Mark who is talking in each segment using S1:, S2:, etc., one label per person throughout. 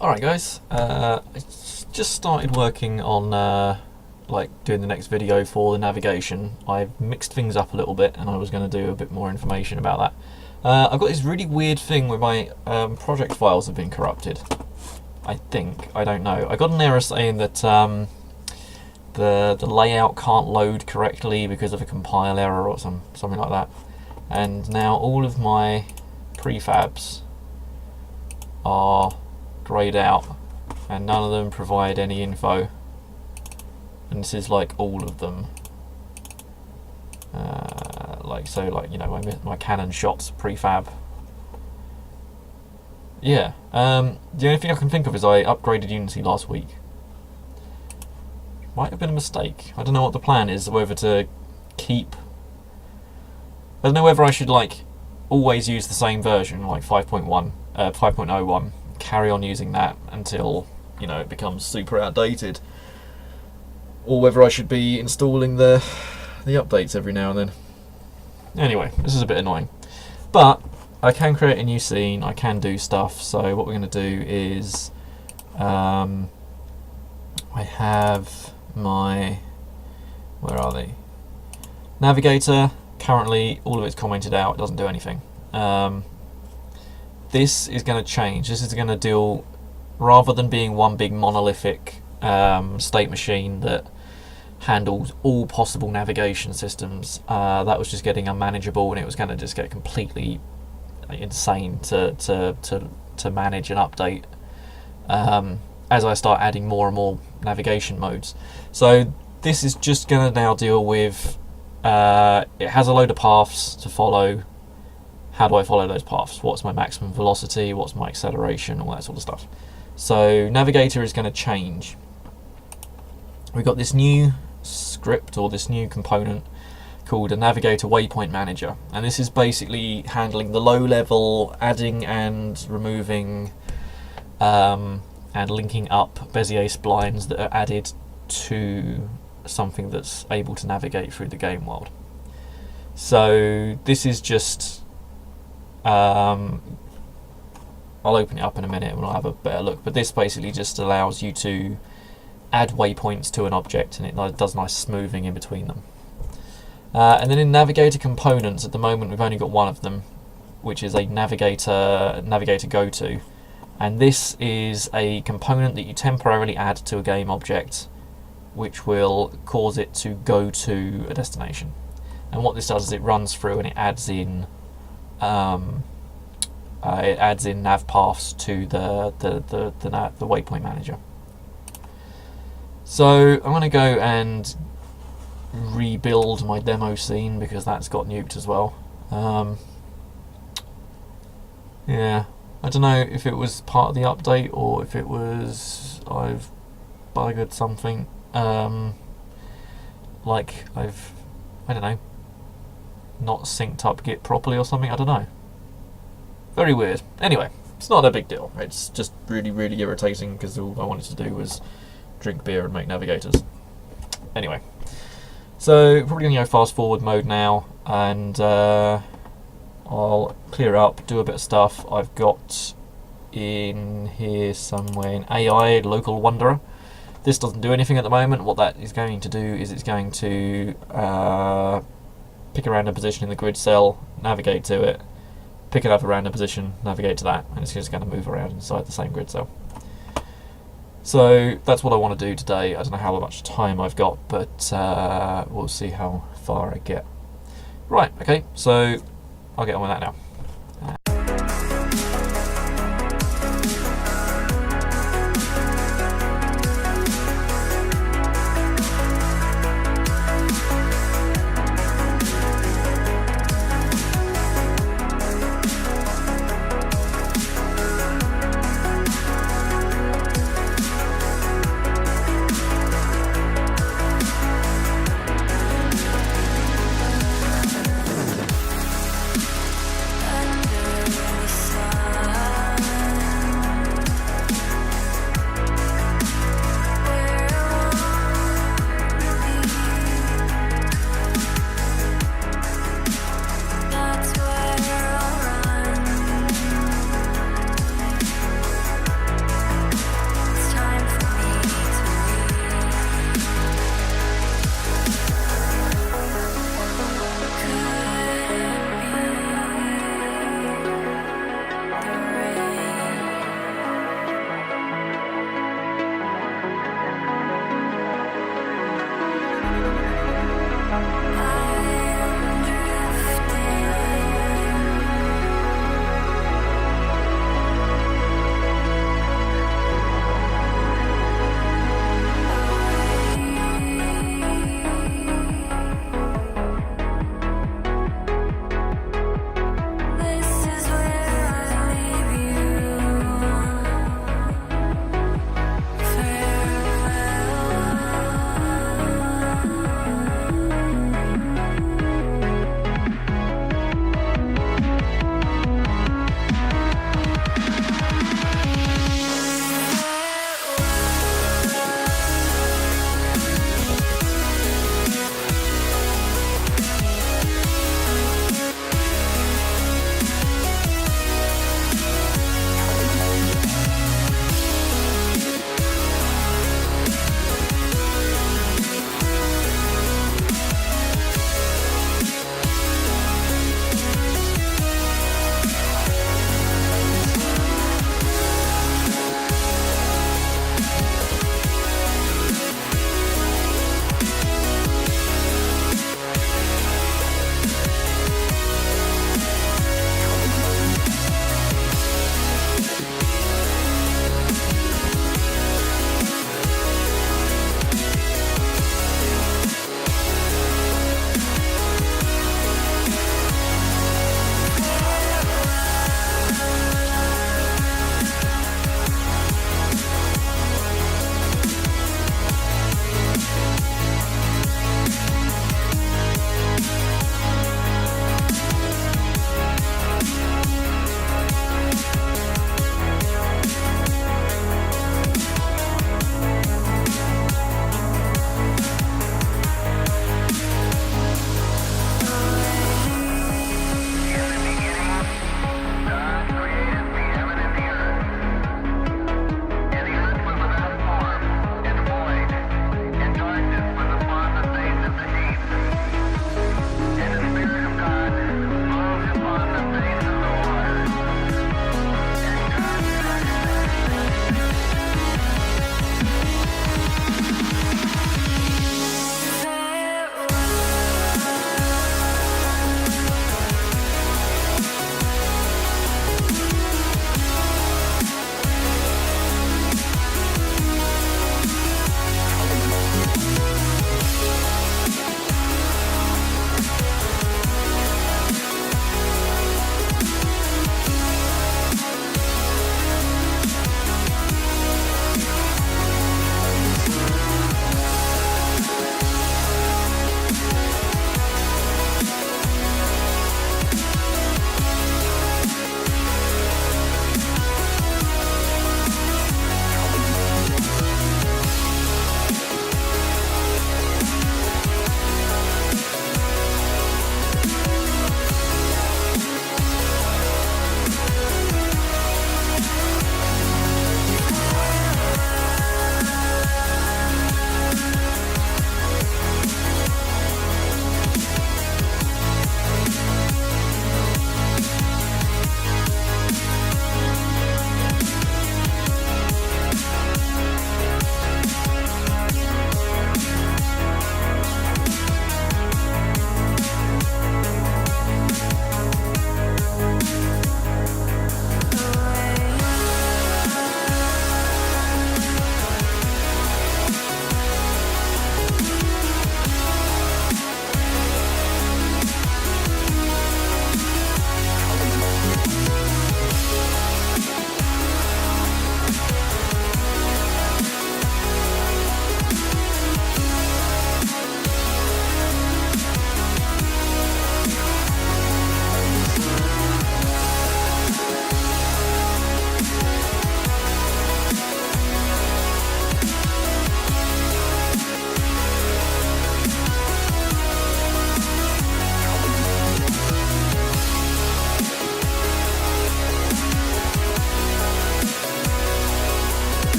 S1: Alright guys, I just started working on like doing the next video for the navigation. I've mixed things up a little bit and I was going to do a bit more information about that. I've got this really weird thing where my project files have been corrupted. I don't know. I got an error saying that the layout can't load correctly because of a compile error or something like that. And now all of my prefabs are grayed out and none of them provide any info, and this is like all of them, like you know, my Canon shots prefab. Yeah, the only thing I can think of is I upgraded Unity last week. Might have been a mistake. I don't know what the plan is, whether to keep, I don't know whether I should like always use the same version, like 5.01, carry on using that until, you know, it becomes super outdated, or whether I should be installing the updates every now and then. Anyway, this is a bit annoying, but I can create a new scene, I can do stuff. So what we're going to do is I have my, where are they, navigator. Currently all of it's commented out, it doesn't do anything. This is going to change. This is going to deal, rather than being one big monolithic state machine that handles all possible navigation systems, that was just getting unmanageable, and it was going to just get completely insane to manage and update as I start adding more and more navigation modes. So this is just going to now deal with, it has a load of paths to follow. How do I follow those paths? What's my maximum velocity? What's my acceleration? All that sort of stuff. So navigator is going to change. We've got this new script, or this new component called a navigator waypoint manager, and this is basically handling the low level adding and removing and linking up Bezier splines that are added to something that's able to navigate through the game world. So this is just, I'll open it up in a minute and we'll have a better look, but this basically just allows you to add waypoints to an object, and it does nice smoothing in between them. And then in navigator components, at the moment we've only got one of them, which is a navigator go to, and this is a component that you temporarily add to a game object which will cause it to go to a destination. And what this does is it runs through and it adds in nav paths to the waypoint manager. So I'm going to go and rebuild my demo scene because that's got nuked as well. Yeah, I don't know if it was part of the update or if it was I've buggered something. Like I don't know, not synced up Git properly or something, I don't know. Very weird. Anyway, it's not a big deal. It's just really, really irritating because all I wanted to do was drink beer and make navigators. Anyway, so probably going to go fast forward mode now, and I'll clear up, do a bit of stuff. I've got in here somewhere in AI, local wanderer. This doesn't do anything at the moment. What that is going to do is it's going to pick a random position in the grid cell, navigate to it, pick another random position, navigate to that, and it's just going to move around inside the same grid cell. So that's what I want to do today. I don't know how much time I've got, but we'll see how far I get. Right, okay, so I'll get on with that now.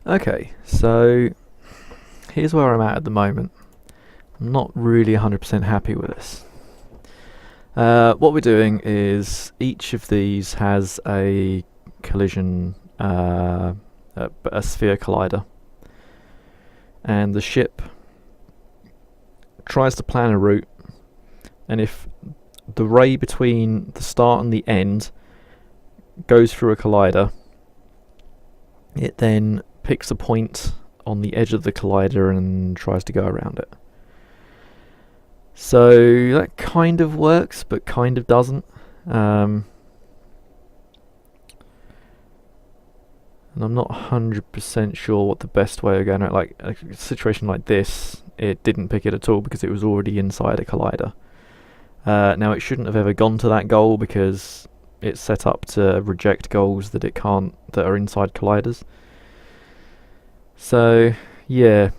S1: Okay, so here's where I'm at the moment. I'm not really 100% happy with this. What we're doing is each of these has a collision, a sphere collider, and the ship tries to plan a route, and if the ray between the start and the end goes through a collider, it then picks a point on the edge of the collider and tries to go around it. So that kind of works, but kind of doesn't. And I'm not 100% sure what the best way of going at, like a situation like this, it didn't pick it at all because it was already inside a collider. Now it shouldn't have ever gone to that goal because it's set up to reject goals that it can't, that are inside colliders. So yeah,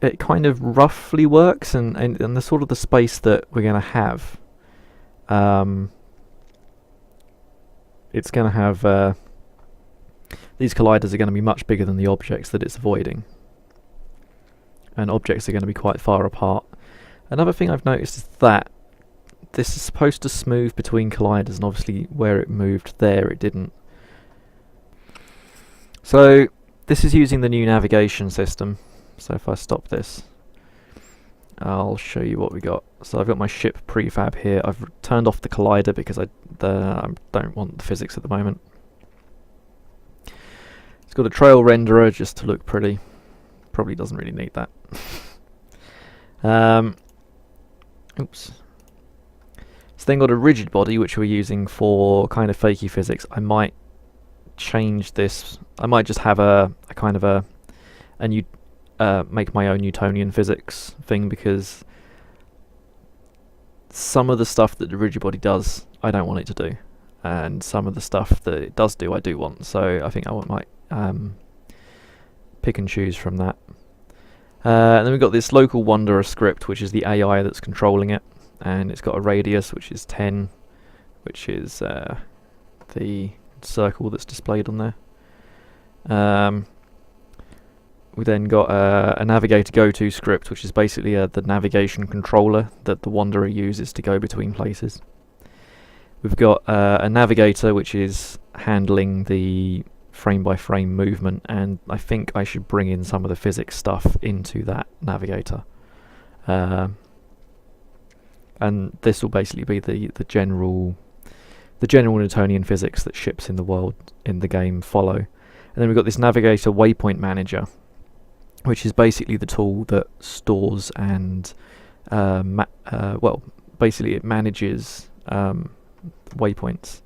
S1: it kind of roughly works, and the sort of the space that we're going to have, it's going to have these colliders are going to be much bigger than the objects that it's avoiding, and objects are going to be quite far apart. Another thing I've noticed is that this is supposed to smooth between colliders, and obviously where it moved there it didn't. So this is using the new navigation system. So if I stop this, I'll show you what we got. So I've got my ship prefab here. I've turned off the collider because I don't want the physics at the moment. It's got a trail renderer just to look pretty. Probably doesn't really need that. Oops. It's then got a rigid body which we're using for kind of fakey physics. I might change this. I might just have a kind of a new make my own Newtonian physics thing, because some of the stuff that the rigid body does I don't want it to do, and some of the stuff that it does do I do want. So I think I might pick and choose from that. And then we've got this local wanderer script, which is the AI that's controlling it, and it's got a radius which is 10, which is the circle that's displayed on there. We then got a navigator goto script, which is basically the navigation controller that the wanderer uses to go between places. We've got a navigator which is handling the frame by frame movement, and I think I should bring in some of the physics stuff into that navigator. And this will basically be the general Newtonian physics that ships in the world in the game follow. And then we've got this navigator waypoint manager, which is basically the tool that stores and well, basically it manages waypoints.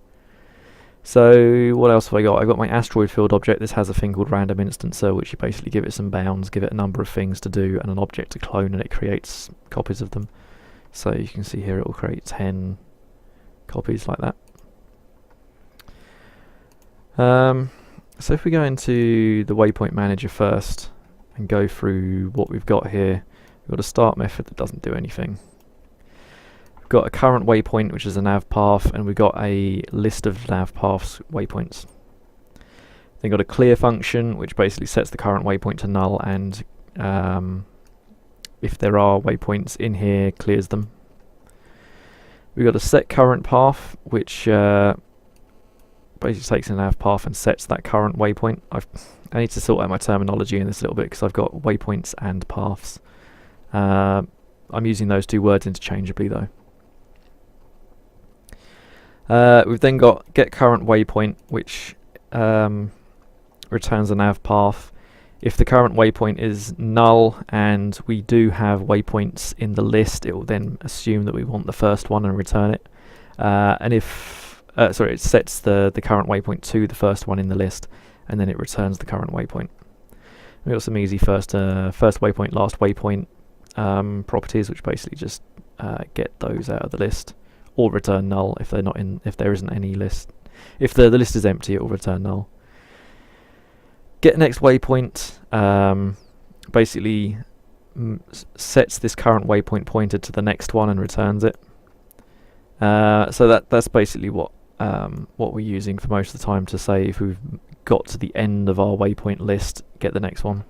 S1: So what else have I got? I've got my asteroid field object. This has a thing called random instancer, which you basically give it some bounds, give it a number of things to do and an object to clone, and it creates copies of them. So you can see here it will create 10 copies like that. So if we go into the waypoint manager first and go through what we've got here, we've got a start method that doesn't do anything. We've got a current waypoint, which is a nav path, and we've got a list of nav paths waypoints. Then got a clear function, which basically sets the current waypoint to null, and if there are waypoints in here, clears them. We've got a set current path, which basically takes a nav path and sets that current waypoint. I need to sort out my terminology in this a little bit because I've got waypoints and paths. I'm using those two words interchangeably though. We've then got get current waypoint, which returns a nav path. If the current waypoint is null and we do have waypoints in the list, it will then assume that we want the first one and return it. And if it sets the current waypoint to the first one in the list, and then it returns the current waypoint. We've got some easy first waypoint, last waypoint properties, which basically just get those out of the list, or return null if they're not in. If there isn't any list, if the list is empty, it will return null. Get next waypoint basically sets this current waypoint pointer to the next one and returns it. So that's basically what we're using for most of the time to say if we've got to the end of our waypoint list, get the next one.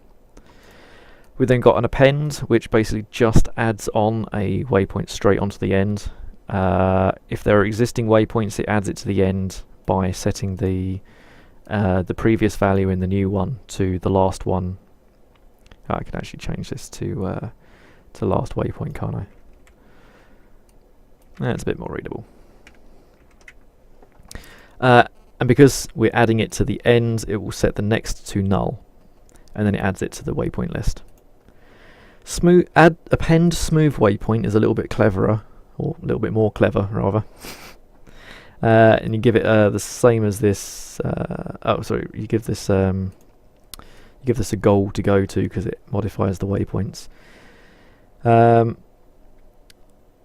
S1: We then got an append, which basically just adds on a waypoint straight onto the end. If there are existing waypoints, it adds it to the end by setting the previous value in the new one to the last one. I can actually change this to last waypoint, can't I? That's a bit more readable. And because we're adding it to the end, it will set the next to null, and then it adds it to the waypoint list. Append smooth waypoint is a little bit cleverer, or a little bit more clever rather. And you give it the same as this. You give this a goal to go to because it modifies the waypoints.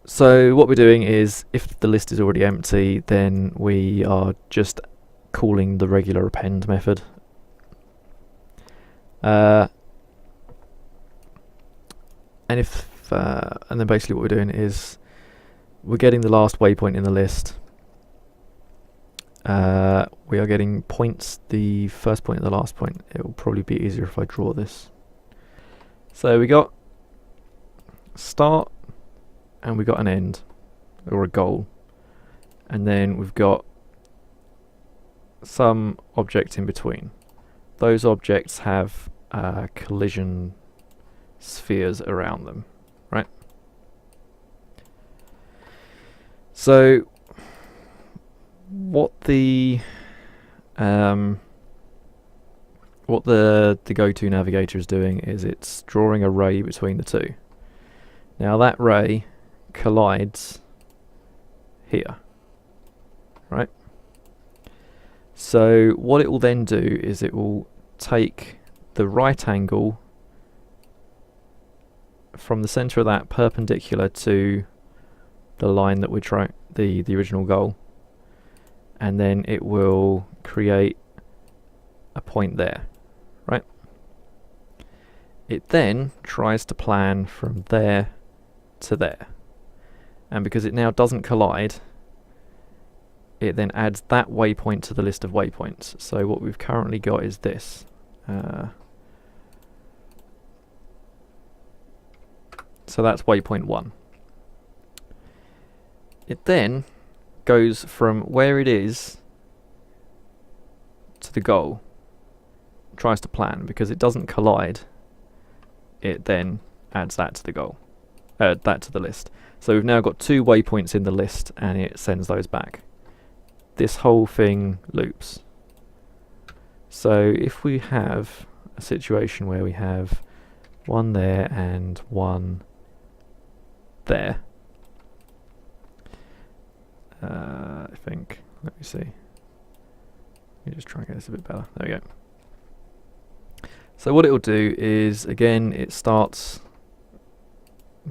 S1: So what we're doing is, if the list is already empty, then we are just calling the regular append method. And then basically what we're doing is we're getting the last waypoint in the list. We are getting points, the first point and the last point. It will probably be easier if I draw this. So we got start and we got an end, or a goal, and then we've got some object in between. Those objects have collision spheres around them, right? So what the go-to navigator is doing is it's drawing a ray between the two. Now that ray collides here, right? So what it will then do is it will take the right angle from the center of that perpendicular to the line that we're trying, the original goal, and then it will create a point there, right? It then tries to plan from there to there, and because it now doesn't collide, it then adds that waypoint to the list of waypoints. So what we've currently got is this. So that's waypoint 1. It then goes from where it is to the goal, tries to plan. Because it doesn't collide, it then adds that to the goal, that to the list. So we've now got 2 waypoints in the list, and it sends those back. This whole thing loops. So if we have a situation where we have 1 there and 1 there, I think, let me see. Let me just try and get this a bit better. There we go. So what it will do is, again, it starts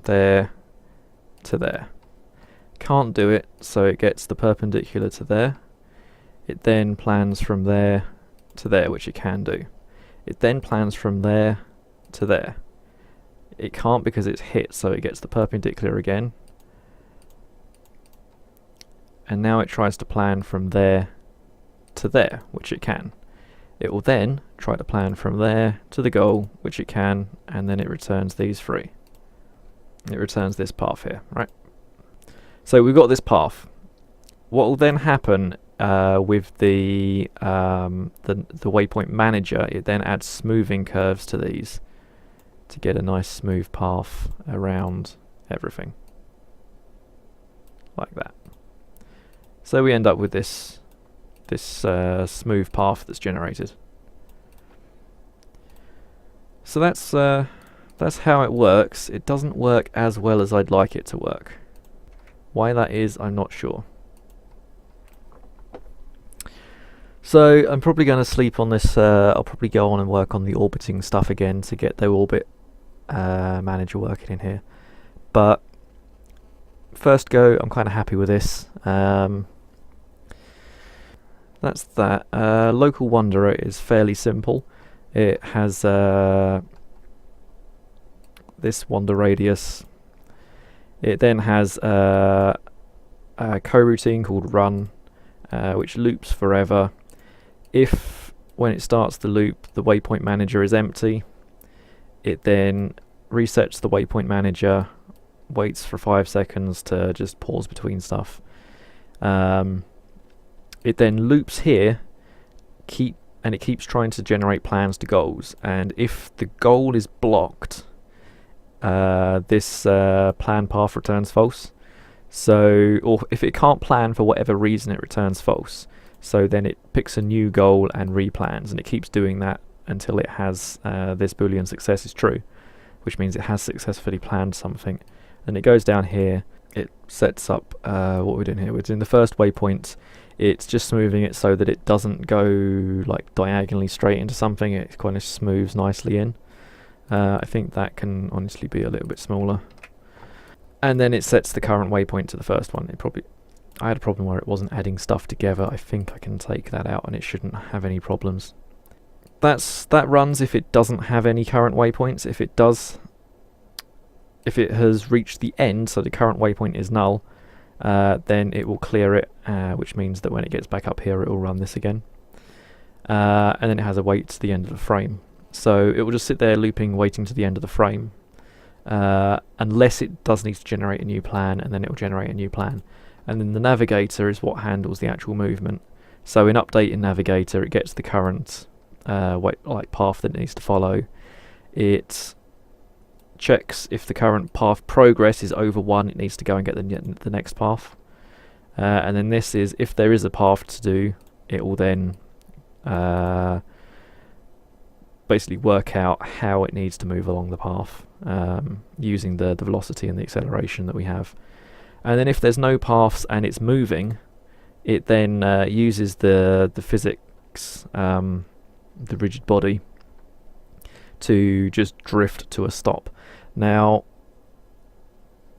S1: there to there. Can't do it, so it gets the perpendicular to there. It then plans from there to there, which it can do. It then plans from there to there. It can't because it's hit, so it gets the perpendicular again. And now it tries to plan from there to there, which it can. It will then try to plan from there to the goal, which it can, and then it returns these 3. It returns this path here, right? So we've got this path. What will then happen with the waypoint manager, it then adds smoothing curves to these to get a nice smooth path around everything, like that. So we end up with this smooth path that's generated. So that's how it works. It doesn't work as well as I'd like it to work. Why that is, I'm not sure. So I'm probably going to sleep on this. I'll probably go on and work on the orbiting stuff again to get the orbit manager working in here. But first go, I'm kind of happy with this. That's that. Local Wanderer is fairly simple. It has this wander radius. It then has a coroutine called run, which loops forever. If when it starts the loop, the waypoint manager is empty. It then resets the waypoint manager, waits for 5 seconds to just pause between stuff. It then loops here, and it keeps trying to generate plans to goals. And if the goal is blocked, this plan path returns false. So, or if it can't plan for whatever reason, it returns false. So then it picks a new goal and replans, and it keeps doing that until it has this Boolean success is true, which means it has successfully planned something. And it goes down here, it sets up what we're doing here. We're doing the first waypoint. It's just smoothing it so that it doesn't go like diagonally straight into something. It kind of smooths nicely in. I think that can honestly be a little bit smaller. And then it sets the current waypoint to the first one. I had a problem where it wasn't adding stuff together. I think I can take that out and it shouldn't have any problems. That runs if it doesn't have any current waypoints. If it does, if it has reached the end, so the current waypoint is null, then it will clear it, which means that when it gets back up here, it will run this again. And then it has a wait to the end of the frame. So it will just sit there looping, waiting to the end of the frame, unless it does need to generate a new plan, and then it will generate a new plan. And then the navigator is what handles the actual movement. So in update in navigator, it gets the current path that it needs to follow. It checks if the current path progress is over 1, it needs to go and get the next path. And then this is if there is a path to do, it will then basically work out how it needs to move along the path using the velocity and the acceleration that we have. And then if there's no paths and it's moving, it then uses the physics, the rigid body, to just drift to a stop. Now,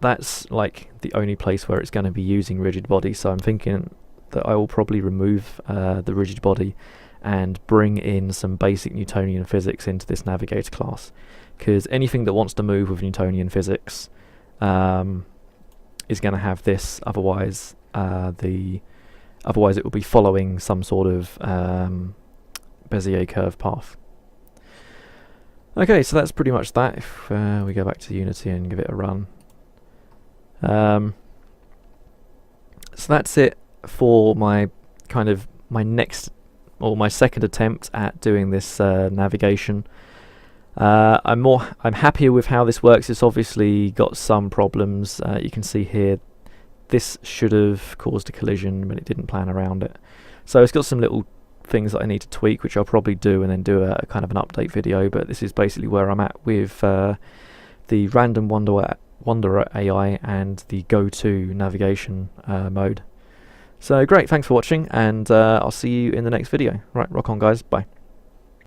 S1: that's like the only place where it's going to be using rigid body, so I'm thinking that I will probably remove the rigid body and bring in some basic Newtonian physics into this navigator class, because anything that wants to move with Newtonian physics is going to have this, otherwise it will be following some sort of Bezier curve path. Okay, so that's pretty much that. If we go back to Unity and give it a run. So that's it for my my second attempt at doing this navigation. I'm happier with how this works. It's obviously got some problems. You can see here, this should have caused a collision, but it didn't plan around it. So it's got some little things that I need to tweak, which I'll probably do and then do a kind of an update video. But this is basically where I'm at with the random wanderer AI and the go-to navigation mode. So great, thanks for watching, and I'll see you in the next video. Right, rock on guys, bye.